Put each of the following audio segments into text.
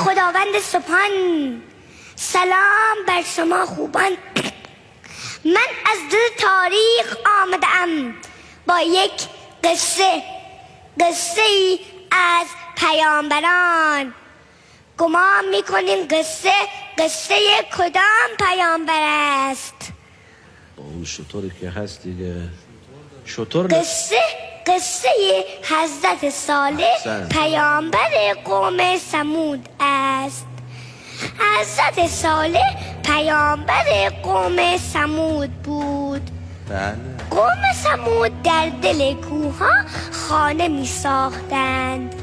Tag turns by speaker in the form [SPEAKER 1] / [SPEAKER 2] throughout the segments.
[SPEAKER 1] خداوند سبحان، سلام بر شما خوبان. من از دل تاریخ آمدم با یک قصه ای از پیامبران. گمان میکنین قصه کدام پیامبر است؟
[SPEAKER 2] اون شطوری که هست دیگه. شطور
[SPEAKER 1] قصه حضرت صالح پیامبر قوم ثمود است. حضرت صالح پیامبر قوم ثمود بود.
[SPEAKER 2] بله.
[SPEAKER 1] قوم ثمود در دل کوه‌ها خانه می ساختند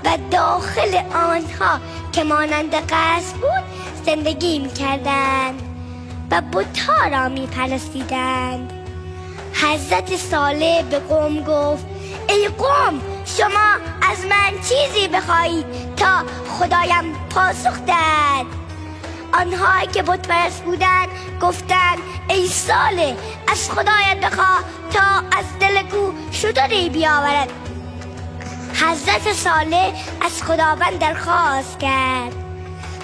[SPEAKER 1] و داخل آنها که مانند قصر بود زندگی می کردند و بت‌ها را می پرستیدند. حضرت صالح به قوم گفت: ای قوم، شما از من چیزی بخواهید تا خدایم پاسخ دهد. آنها که بت پرست بودند گفتند: ای صالح، از خدایت بخواه تا از دل کوه شتری بیاورد. حضرت صالح از خداوند درخواست کرد.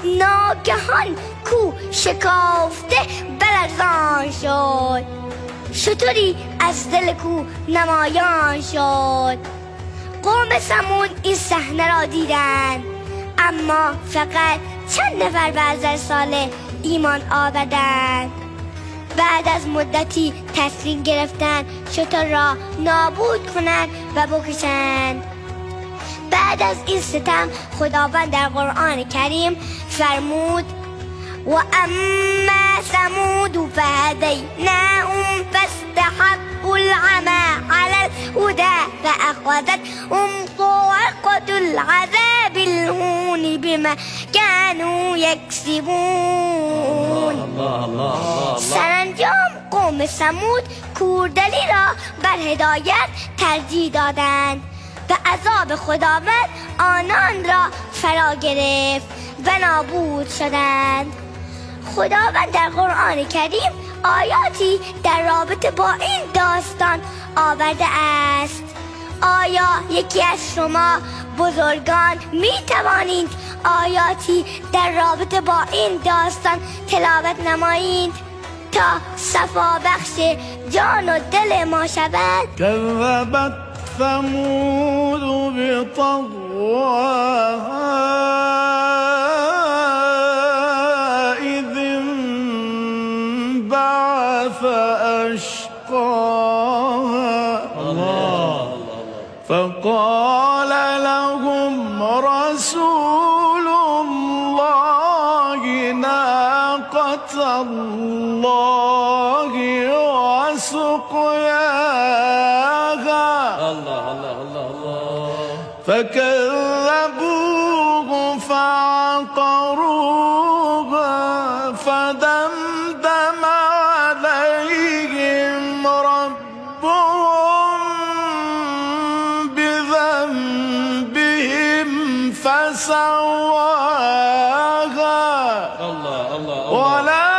[SPEAKER 1] ناگهان کوه شکافته بلرزان شد. شتری از دل کوه نمایان شد. قوم ثمود این صحنه را دیدند، اما فقط چند نفر به حضرت صالح ایمان آوردند. بعد از مدتی تصمیم گرفتند شتر را نابود کنند و بکشند. بعد از این ستم خداوند در قرآن کریم فرمود: و اما ثمود فهدیناهم فاستحبوا العمى على الهدى فأخذتهم صاعقة العذاب الهون بما كانوا يكسبون. سرانجام قوم ثمود کوردلی را بر هدایت ترجیح دادند و عذاب خداوند آنان را فرا گرفت و نابود شدند. خداوند در قرآن کریم آیاتی در رابطه با این داستان آورده است. آیا یکی از شما بزرگان می توانید آیاتی در رابطه با این داستان تلاوت نمایید تا صفا بخش جان و دل ما شود؟
[SPEAKER 3] كذبت ثمود بطغواها إذ انبعث أشقاها فقال لهم رسول الله ناقة الله وسقياها فكذبوه فعقروها فدمدم عليهم ربهم بذنبهم فسواها ولا